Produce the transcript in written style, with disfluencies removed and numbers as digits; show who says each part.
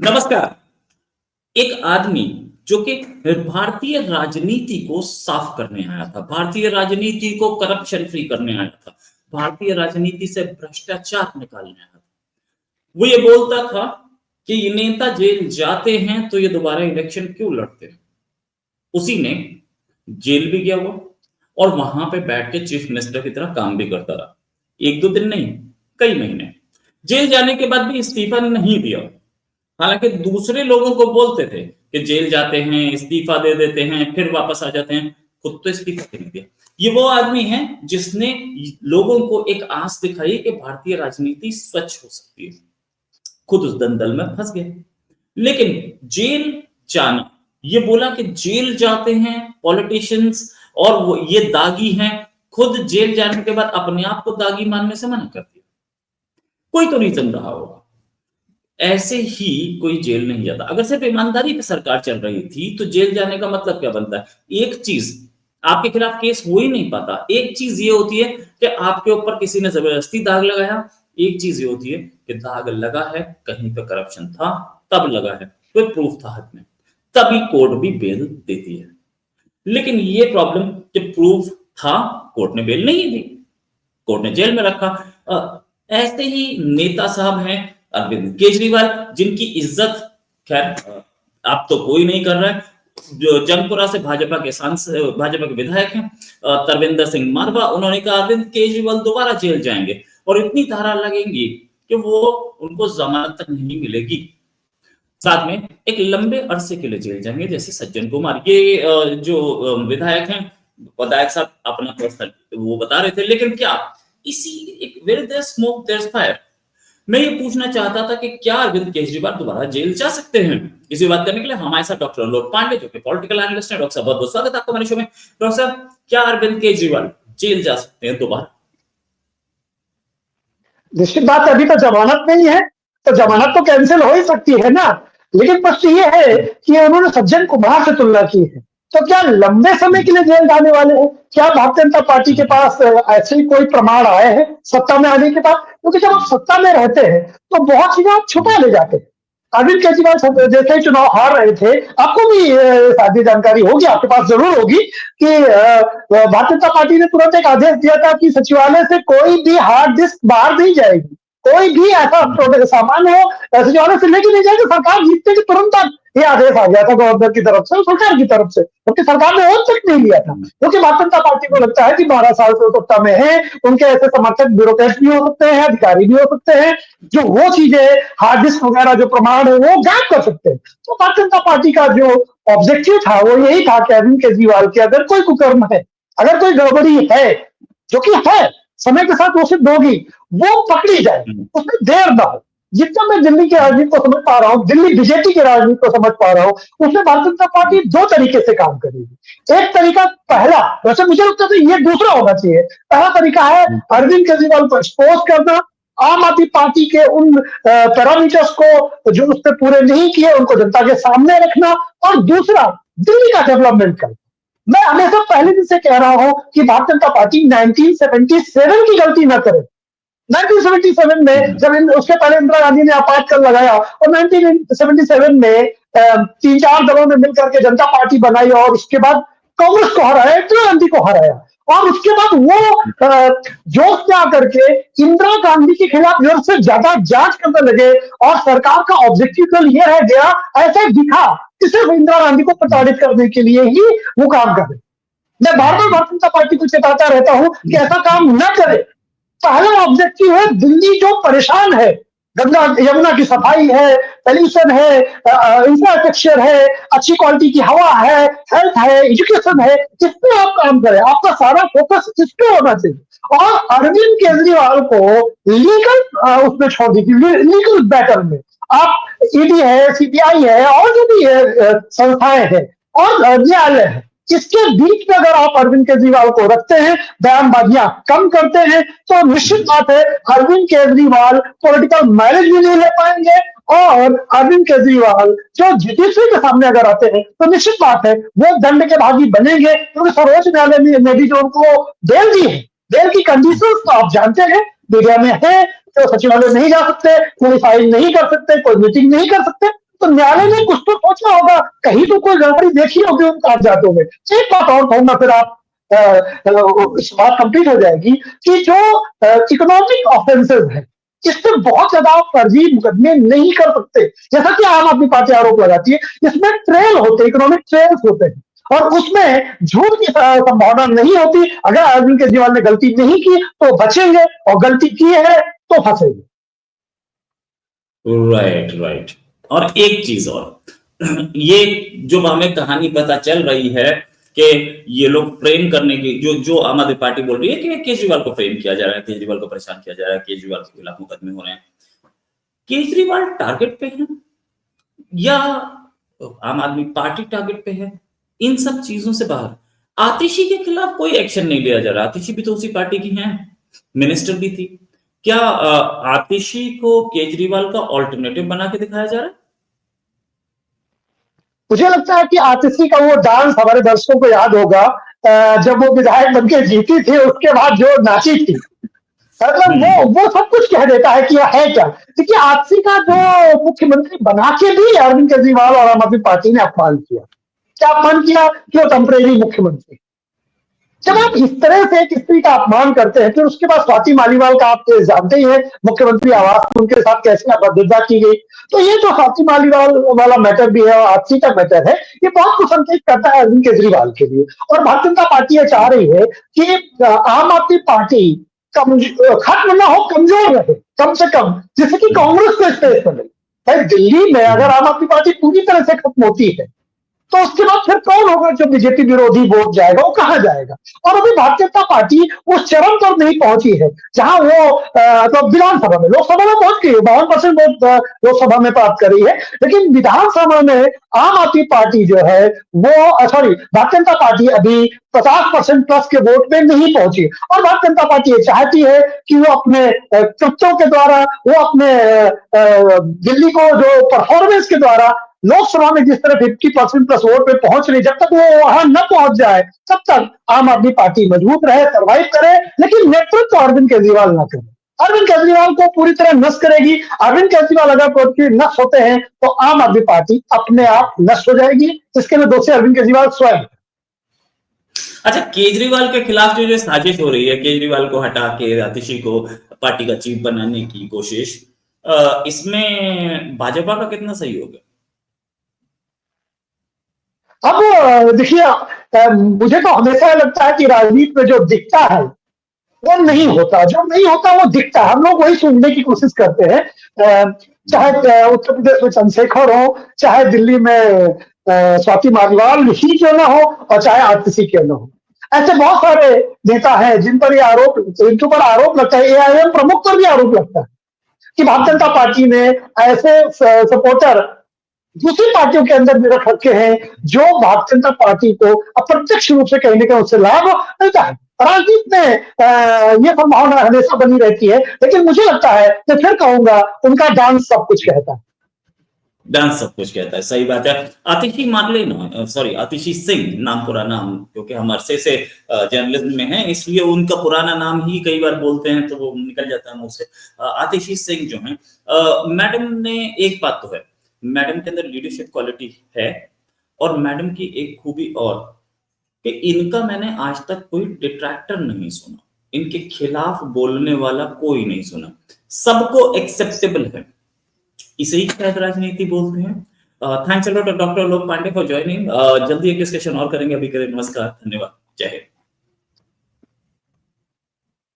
Speaker 1: नमस्कार। एक आदमी जो कि भारतीय राजनीति को साफ करने आया था, भारतीय राजनीति को करप्शन फ्री करने आया था, भारतीय राजनीति से भ्रष्टाचार निकालने आया था। वो ये बोलता था कि ये नेता जेल जाते हैं तो ये दोबारा इलेक्शन क्यों लड़ते हैं। उसी ने जेल भी गया हुआ और वहां पे बैठ के चीफ मिनिस्टर की तरह काम भी करता रहा। एक दो दिन नहीं, कई महीने। जेल जाने के बाद भी इस्तीफा नहीं दिया। हालांकि दूसरे लोगों को बोलते थे कि जेल जाते हैं, इस्तीफा दे देते हैं, फिर वापस आ जाते हैं। खुद तो इस्तीफा दे नहीं दिया। ये वो आदमी है जिसने लोगों को एक आस दिखाई कि भारतीय राजनीति स्वच्छ हो सकती है। खुद उस दलदल में फंस गए। लेकिन जेल जाना, ये बोला कि जेल जाते हैं पॉलिटिशियंस और वो ये दागी हैं। खुद जेल जाने के बाद अपने आप को दागी मानने से मना कर दिया। कोई तो रीजन रहा होगा। ऐसे ही कोई जेल नहीं जाता। अगर सिर्फ ईमानदारी पे सरकार चल रही थी तो जेल जाने का मतलब क्या बनता है? एक चीज, आपके खिलाफ केस हो ही नहीं पाता। एक चीज ये होती है कि आपके ऊपर किसी ने जबरदस्ती दाग लगाया। एक चीज ये होती है कि दाग लगा है, कहीं पे करप्शन था, तब लगा है, कोई प्रूफ था हाथ में, तभी कोर्ट भी बेल देती है। लेकिन ये प्रॉब्लम कि प्रूफ था, कोर्ट ने बेल नहीं दी, कोर्ट ने जेल में रखा। ऐसे ही नेता साहब हैं अरविंद केजरीवाल, जिनकी इज्जत खैर अब तो कोई नहीं कर रहा है। जो जंगपुरा से भाजपा के सांसद, भाजपा के विधायक हैं तरविंदर सिंह मारवा, उन्होंने कहा अरविंद केजरीवाल दोबारा जेल जाएंगे और इतनी धारा लगेंगी कि वो उनको जमानत तक नहीं मिलेगी। साथ में एक लंबे अरसे के लिए जेल जाएंगे, जैसे सज्जन कुमार। ये जो विधायक हैं, विधायक साहब अपना पर्सनल वो बता रहे थे। लेकिन क्या इसी एक where there smoke there fire, मैं ये पूछना चाहता था कि क्या अरविंद केजरीवाल दोबारा जेल जा सकते हैं? इसी बात करने के लिए हमारे साथ डॉक्टर अलोक पांडे, जो कि पॉलिटिकल एनालिस्ट है। डॉक्टर साहब, बहुत बहुत स्वागत है आपका हमारे शो में। डॉक्टर साहब, क्या अरविंद केजरीवाल जेल जा सकते हैं दोबारा?
Speaker 2: निश्चित बात है, अभी तो जमानत नहीं है, तो जमानत तो कैंसिल हो ही सकती है ना। लेकिन प्रश्न ये है कि उन्होंने सज्जन कुमार से तुलना की है, तो क्या लंबे समय के लिए जेल जाने वाले हैं? क्या भारतीय जनता पार्टी के पास ऐसे ही कोई प्रमाण आए हैं सत्ता में आने के बाद? क्योंकि जब आप सत्ता में रहते हैं तो बहुत चीजें आप छुपा ले जाते हैं। अरविंद केजरीवाल जैसे ही चुनाव हार रहे थे, आपको भी सारी जानकारी होगी, आपके पास जरूर होगी कि भारतीय जनता पार्टी ने तुरंत एक आदेश दिया था कि सचिवालय से कोई भी हार्ड डिस्क बाहर नहीं जाएगी, कोई भी ऐसा सामान हो सचिवालय से लेके नहीं जाएगी। सरकार जीतने के तुरंत ये आदेश आ गया था गवर्नर की तरफ से, सरकार की तरफ से, क्योंकि सरकार ने और तक नहीं लिया था। क्योंकि भारतीय जनता पार्टी को लगता है कि 12 साल से सत्ता में है, उनके ऐसे समर्थक ब्यूरोक्रेट भी हो सकते हैं, अधिकारी भी हो सकते हैं, जो वो चीजें हार्ड डिस्क वगैरह जो प्रमाण है वो गायब कर सकते हैं। तो भारतीय जनता पार्टी का जो ऑब्जेक्टिव था वो यही था कि अरविंद केजरीवाल की अगर कोई कुकर्म है, अगर कोई गड़बड़ी है, जो कि है, समय के साथ वो सिद्ध होगी, वो पकड़ी जाए, उसमें देर ना हो। जितना मैं दिल्ली की राजनीति को समझ पा रहा हूँ, दिल्ली बीजेपी की राजनीति को समझ पा रहा हूँ, उसमें भारतीय जनता पार्टी दो तरीके से काम करेगी। एक तरीका, पहला, वैसे मुझे लगता है ये दूसरा होना चाहिए। पहला तरीका है अरविंद केजरीवाल को एक्सपोज करना, आम आदमी पार्टी के उन पैरामीटर्स को जो उसने पूरे नहीं किए उनको जनता के सामने रखना, और दूसरा दिल्ली का डेवलपमेंट करना। मैं हमेशा पहले दिन से कह रहा हूं कि भारतीय जनता पार्टी 1977 की गलती न करे। 1977 में जब उसके पहले इंदिरा गांधी ने आपातकाल लगाया और 1977 में 3-4 दलों ने मिलकर के जनता पार्टी बनाई और उसके बाद कांग्रेस को हराया, इंदिरा गांधी को हराया, और उसके बाद वो जोश में आकर के इंदिरा गांधी के खिलाफ जरूरत से ज्यादा जांच करने लगे और सरकार का ऑब्जेक्टिव कल ये रह गया, ऐसा दिखा कि सिर्फ इंदिरा गांधी को प्रताड़ित करने के लिए ही वो काम कर रहे। मैं बार बार भारतीय जनता पार्टी को चेताता रहता हूं कि ऐसा काम न करे। पहला ऑब्जेक्टिव है दिल्ली जो परेशान है, गंगा यमुना की सफाई है, पॉल्यूशन है, इंफ्रास्ट्रक्चर है, अच्छी क्वालिटी की हवा है, हेल्थ है, एजुकेशन है, इस पे आप काम करें। आपका सारा फोकस इस पे होना चाहिए। और अरविंद केजरीवाल को लीगल उसमें छोड़ दीजिए, लीगल बैटल में आप ईडी है, सीबीआई है, और जो भी संस्थाएं हैं और न्यायालय है, इसके बीच में अगर आप अरविंद केजरीवाल को रखते हैं, बयानबाजियां कम करते हैं, तो निश्चित बात है अरविंद केजरीवाल पॉलिटिकल माइलेज भी नहीं ले पाएंगे। और अरविंद केजरीवाल जो जुडिशरी के सामने अगर आते हैं तो निश्चित बात है वो दंड के भागी बनेंगे, क्योंकि सर्वोच्च न्यायालय ने भी जो उनको बेल दी है, बेल की कंडीशन तो आप जानते हैं, मीडिया में है, तो सचिवालय नहीं जा सकते, कोई फाइल नहीं कर सकते, कोई मीटिंग नहीं कर सकते। तो न्यायालय ने कुछ तो सोचा होगा, कहीं तो कोई गड़बड़ी देखी होगी उन कागजातों में। एक बात और कहूंगा, फिर आप बात कंप्लीट हो जाएगी, कि जो इकोनॉमिक ऑफेंसेस है, इस पे बहुत ज्यादा आप फर्जी मुकदमे नहीं कर सकते, जैसा कि आम आदमी पार्टी आरोप लगाती है। इसमें ट्रेल होते, इकोनॉमिक ट्रेल्स होते हैं, और उसमें झूठ की संभावना नहीं होती। अगर अरविंद केजरीवाल ने गलती नहीं की तो बचेंगे, और गलती की है तो फंसेंगे।
Speaker 1: Right right. और एक चीज और, ये जो हमें कहानी पता चल रही है कि ये लोग फ्रेम करने की, जो आम आदमी पार्टी बोल रही है कि केजरीवाल को फ्रेम किया जा रहा है, केजरीवाल को परेशान किया जा रहा है, केजरीवाल के खिलाफ मुकदमे हो रहे हैं। केजरीवाल टारगेट पे है या आम आदमी पार्टी टारगेट पे है? इन सब चीजों से बाहर आतिशी के खिलाफ कोई एक्शन नहीं लिया जा रहा। आतिशी भी तो उसी पार्टी की है, मिनिस्टर भी थी। क्या आतिशी को केजरीवाल का ऑल्टरनेटिव बना के दिखाया जा रहा है?
Speaker 2: मुझे लगता है कि आतिशी का वो डांस हमारे दर्शकों को याद होगा, जब वो विधायक बनके जीती थी, उसके बाद जो नाची थी, मतलब वो सब कुछ कह देता है कि यह है क्या। देखिए, आतिशी का जो मुख्यमंत्री बना के भी अरविंद केजरीवाल और आम आदमी पार्टी ने अपमान किया। क्या अपमान किया? कि वो टेम्परेरी मुख्यमंत्री। जब आप इस तरह से एक स्त्री का अपमान करते हैं, फिर उसके बाद स्वाति मालीवाल का आप जानते ही हैं, मुख्यमंत्री आवास में उनके साथ कैसे अभद्रता की गई। तो ये जो स्वाति मालीवाल वाला मैटर भी है और आतिशी का मैटर है, ये बहुत कुछ संकेत करता है अरविंद केजरीवाल के लिए। और भारतीय जनता पार्टी ये चाह रही है कि आम आदमी पार्टी खत्म ना हो, कमजोर रहे कम से कम, जिससे कि कांग्रेस को स्पेस मिले। भाई, दिल्ली में अगर आम आदमी पार्टी पूरी तरह से खत्म होती है, तो उसके बाद फिर कौन होगा जो बीजेपी विरोधी वोट जाएगा, वो कहां जाएगा? और अभी भारतीय जनता पार्टी उस चरम पर नहीं पहुंची है जहां वो तो विधानसभा में, लोकसभा में पहुंच गई है, 52% वोट लोकसभा में प्राप्त करी है, लेकिन विधानसभा में आम आदमी पार्टी जो है वो, सॉरी, भारतीय जनता पार्टी अभी 50% प्लस के वोट में नहीं पहुंची। और भारतीय जनता पार्टी ये चाहती है कि वो अपने कृत्यों के द्वारा, वो अपने दिल्ली को जो परफॉर्मेंस के द्वारा लोकसभा में जिस तरह 50% प्लस वोट पे पहुंच रही, जब तक वो वहां न पहुंच जाए, तब तक आम आदमी पार्टी मजबूत रहे, सर्वाइव करे, लेकिन नेतृत्व अरविंद केजरीवाल न करे। अरविंद केजरीवाल को पूरी तरह नष्ट करेगी। अरविंद केजरीवाल अगर पूरी नष्ट होते हैं, तो आम आदमी पार्टी अपने आप नष्ट हो जाएगी। इसके लिए दोषी अरविंद केजरीवाल स्वयं।
Speaker 1: अच्छा, केजरीवाल के खिलाफ जो साजिश हो रही है, केजरीवाल को हटा के आतिशी को पार्टी का चीफ बनाने की कोशिश, इसमें भाजपा का कितना सहयोग है?
Speaker 2: अब देखिए, मुझे तो हमेशा लगता है कि राजनीति में जो दिखता है वो नहीं होता, जो नहीं होता वो दिखता है। हम लोग वही सुनने की कोशिश करते हैं, चाहे उत्तर प्रदेश में चंद्रशेखर हो, चाहे दिल्ली में स्वाति मालीवाल ही क्यों ना हो, और चाहे आतिशी क्यों ना हो। ऐसे बहुत सारे नेता हैं जिन पर ये आरोप, जिनके ऊपर आरोप लगता है। एआईएम प्रमुख पर भी आरोप लगता है कि भारतीय जनता पार्टी ने ऐसे सपोर्टर दूसरी पार्टियों के अंदर भी रख रखे हैं, जो भारतीय जनता पार्टी को अप्रत्यक्ष रूप से कहीं ना कहीं उससे लाभ मिलता है। राजनीति में ये संभावना हमेशा बनी रहती है, लेकिन मुझे लगता है, मैं फिर कहूंगा, उनका डांस सब कुछ कहता है।
Speaker 1: डांस सब कुछ कहता है, सही बात है। आतिशी मारले ना, सॉरी, आतिशी सिंह नाम, पूरा नाम, क्योंकि हम अरसे से जर्नलिज्म में हैं, इसलिए उनका पुराना नाम ही कई बार बोलते हैं तो वो निकल जाता है मुंह से। आतिशी सिंह जो है, मैडम ने, एक बात तो है, मैडम के अंदर लीडरशिप क्वालिटी है। और मैडम की एक खूबी और, कि इनका मैंने आज तक कोई डिट्रैक्टर नहीं सुना, इनके खिलाफ बोलने वाला कोई नहीं सुना, सबको एक्सेप्टेबल है। इसे ही शायद राजनीति बोलते हैं। थैंक्स अ लॉट डॉक्टर लोक पांडे फॉर ज्वाइनिंग। जल्दी एक डिस्कशन और करेंगे, अभी के लिए नमस्कार, धन्यवाद, जय हिंद।